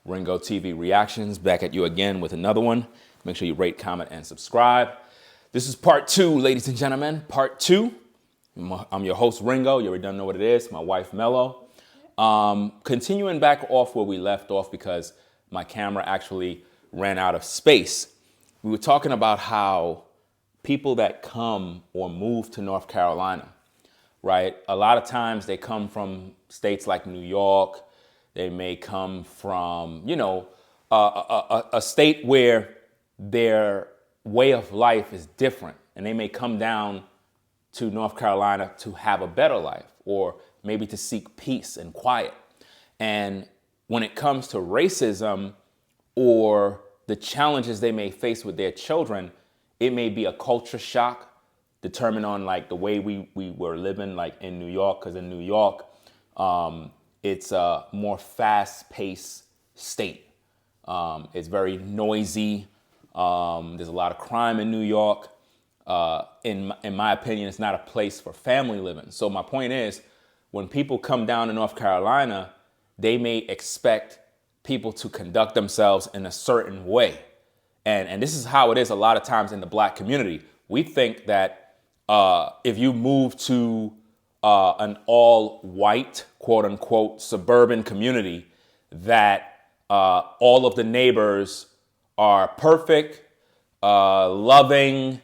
Ringo TV Reactions, back at you again with another one. Make sure you rate, comment, and subscribe. This is part 2, ladies and gentlemen, part 2. I'm your host, Ringo. You already don't know what it is. My wife, Mello. Continuing back off where we left off because my camera actually ran out of space. We were talking about how people that come or move to North Carolina, right? A lot of times they come from states like New York. They may come from, a state where their way of life is different. And they may come down to North Carolina to have a better life or maybe to seek peace and quiet. And when it comes to racism or the challenges they may face with their children, it may be a culture shock determined on like the way we were living like in New York, because in New York, it's a more fast-paced state. It's very noisy. There's a lot of crime in New York. In my opinion, it's not a place for family living. So my point is, when people come down to North Carolina, they may expect people to conduct themselves in a certain way. And this is how it is a lot of times in the black community. We think that if you move to an all-white, quote-unquote, suburban community, that all of the neighbors are perfect, loving,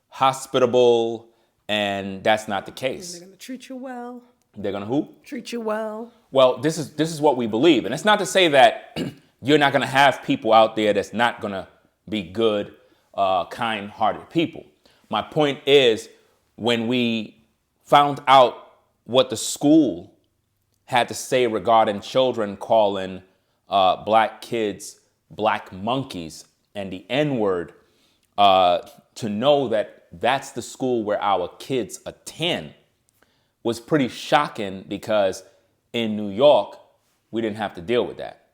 hospitable, and that's not the case. And they're going to treat you well. They're going to who? Treat you well. Well, this is what we believe. And it's not to say that you're not going to have people out there that's not going to be good, kind-hearted people. My point is, when we found out what the school had to say regarding children calling black kids black monkeys and the N-word, to know that that's the school where our kids attend was pretty shocking, because in New York, we didn't have to deal with that.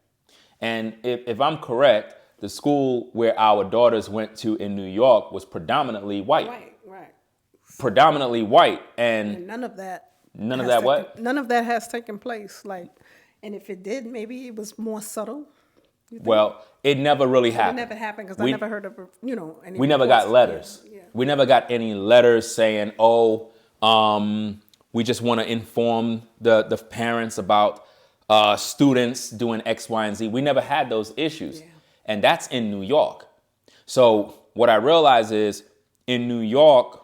And if I'm correct, the school where our daughters went to in New York was predominantly white. Right. Predominantly white. And none of that. None of that what? None of that has taken place. And if it did, maybe it was more subtle. Well, it never really happened. It never happened because I never heard of, any we never got letters. Yeah. We never got any letters saying, we just want to inform the parents about students doing X, Y, and Z. We never had those issues. Yeah. And that's in New York. So what I realize is, in New York,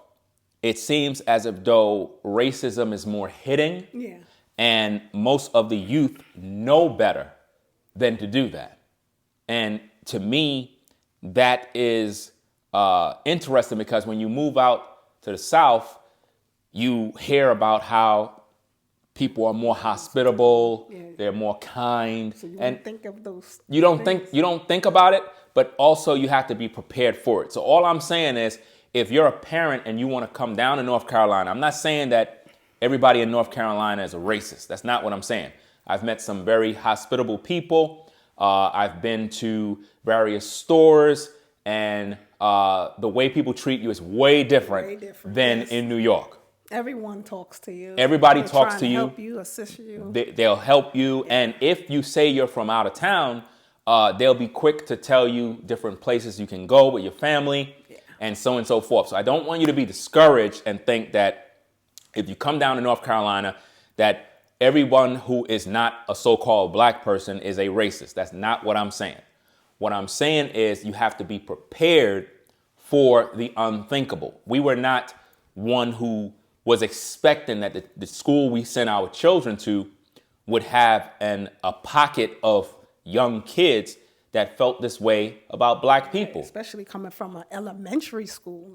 it seems as if though racism is more hidden. Yeah. And most of the youth know better than to do that. And to me, that is interesting, because when you move out to the South, you hear about how people are more hospitable, they're more kind. So you don't think of those. You don't think about it, but also you have to be prepared for it. So all I'm saying is, if you're a parent and you want to come down to North Carolina, I'm not saying that everybody in North Carolina is a racist. That's not what I'm saying. I've met some very hospitable people. I've been to various stores, and the way people treat you is way different than in New York. Everyone talks to you. Everybody talks to you. Help you, assist you. They'll help you. Yeah. And if you say you're from out of town, they'll be quick to tell you different places you can go with your family, and so on and so forth. So I don't want you to be discouraged and think that if you come down to North Carolina, that everyone who is not a so-called black person is a racist. That's not what I'm saying. What I'm saying is you have to be prepared for the unthinkable. We were not one who was expecting that the school we sent our children to would have a pocket of young kids that felt this way about black people. Especially coming from an elementary school,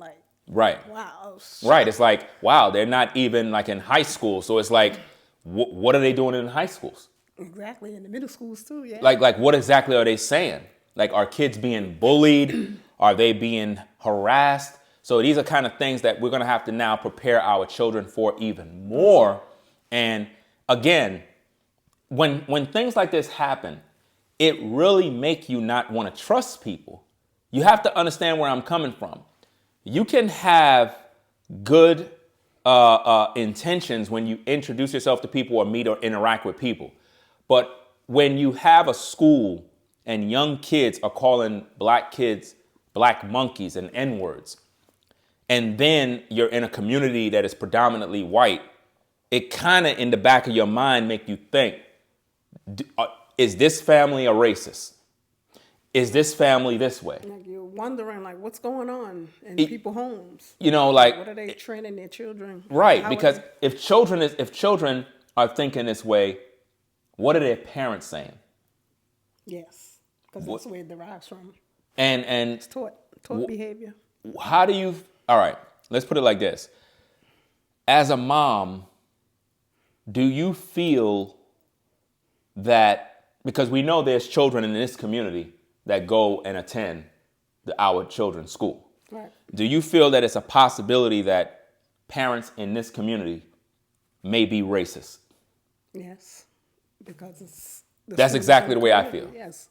right. Wow. Right. It's like, wow, they're not even like in high school. So it's like, what are they doing in high schools? Exactly. In the middle schools too. Yeah. Like what exactly are they saying? Like, are kids being bullied? Are they being harassed? So these are kind of things that we're going to have to now prepare our children for even more. And again, when things like this happen, it really make you not want to trust people. You have to understand where I'm coming from. You can have good intentions when you introduce yourself to people or meet or interact with people. But when you have a school and young kids are calling black kids black monkeys and N-words, and then you're in a community that is predominantly white, it kind of in the back of your mind make you think, is this family a racist? Is this family this way? Like you're wondering, like, what's going on in people's homes? You know, like, what are they training their children? Right, because if children are thinking this way, what are their parents saying? Yes, because that's where it derives from. And it's taught behavior. How do you? All right, let's put it like this. As a mom, do you feel that, because we know there's children in this community that go and attend our children's school. Right. Do you feel that it's a possibility that parents in this community may be racist? Yes, because it's... That's exactly the way I feel. Yes.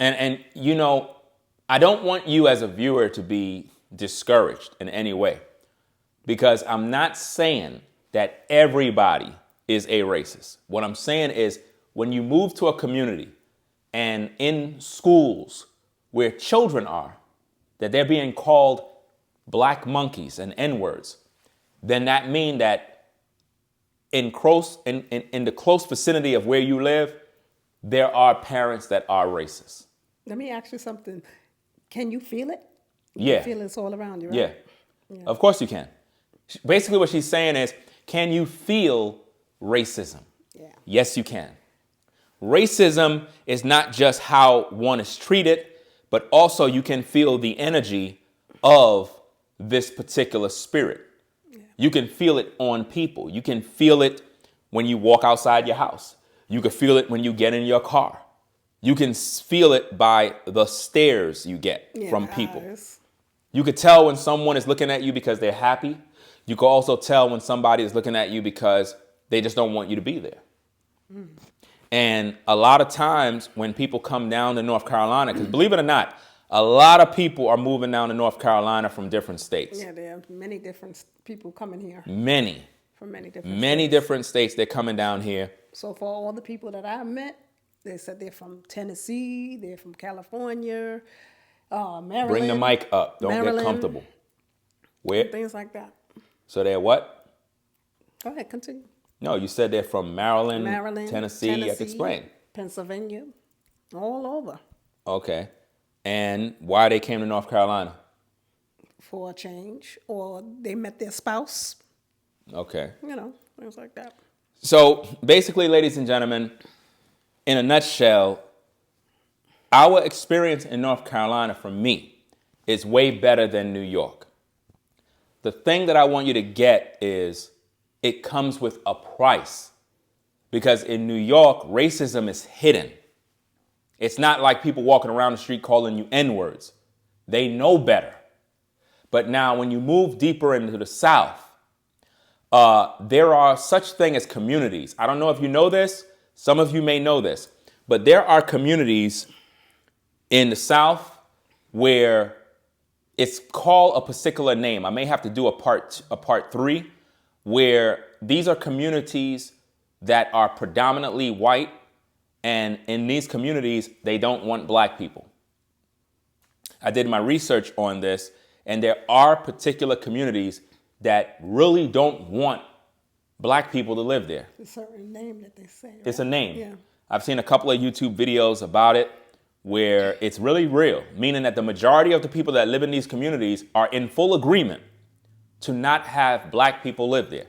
And you know, I don't want you as a viewer to be discouraged in any way, because I'm not saying that everybody is a racist. What I'm saying is, when you move to a community and in schools where children are, that they're being called black monkeys and N-words, then that means that in the close vicinity of where you live, there are parents that are racist. Let me ask you something. Can you feel it? Yeah. You feel it's all around you, right? Yeah. Of course you can. Basically what she's saying is, can you feel racism? Yeah. Yes, you can. Racism is not just how one is treated, but also you can feel the energy of this particular spirit. Yeah. You can feel it on people. You can feel it when you walk outside your house. You can feel it when you get in your car. You can feel it by the stares you get from people. You could tell when someone is looking at you because they're happy. You can also tell when somebody is looking at you because they just don't want you to be there. Mm. And a lot of times when people come down to North Carolina, because believe it or not, a lot of people are moving down to North Carolina from different states. Yeah, there are many different people coming here. Many. From many different states. Different states, they're coming down here. So for all the people that I met, they said they're from Tennessee, they're from California, Maryland. Bring the mic up. Don't Maryland, get comfortable. Where? Things like that. So they're what? Go ahead, continue. No, you said they're from Maryland, Tennessee. You have to explain. Pennsylvania, all over. Okay. And why they came to North Carolina? For a change, or they met their spouse. Okay. You know, things like that. So basically, ladies and gentlemen, in a nutshell, our experience in North Carolina, for me, is way better than New York. The thing that I want you to get is it comes with a price. Because in New York, racism is hidden. It's not like people walking around the street calling you N-words. They know better. But now when you move deeper into the South, there are such things as communities. I don't know if you know this. Some of you may know this. But there are communities in the South where it's called a particular name. I may have to do a part 3, where these are communities that are predominantly white, and in these communities, they don't want black people. I did my research on this, and there are particular communities that really don't want black people to live there. It's a certain name that they say. Right? It's a name. Yeah. I've seen a couple of YouTube videos about it where it's really real, meaning that the majority of the people that live in these communities are in full agreement to not have black people live there.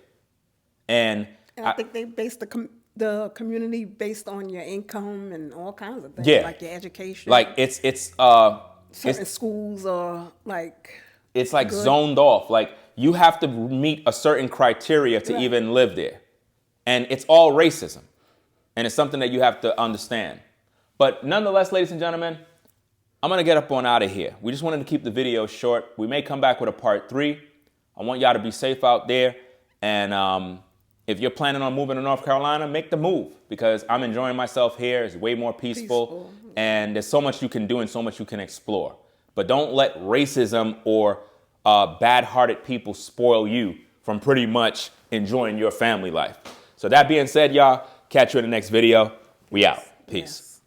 And I think they base the community based on your income and all kinds of things, like your education. Like certain schools are like... It's like good. Zoned off. Like you have to meet a certain criteria to even live there. And it's all racism. And it's something that you have to understand. But nonetheless, ladies and gentlemen, I'm going to get up on out of here. We just wanted to keep the video short. We may come back with a part 3. I want y'all to be safe out there. And if you're planning on moving to North Carolina, make the move, because I'm enjoying myself here. It's way more peaceful. And there's so much you can do and so much you can explore. But don't let racism or bad-hearted people spoil you from pretty much enjoying your family life. So that being said, y'all, catch you in the next video. We out. Peace. Yes.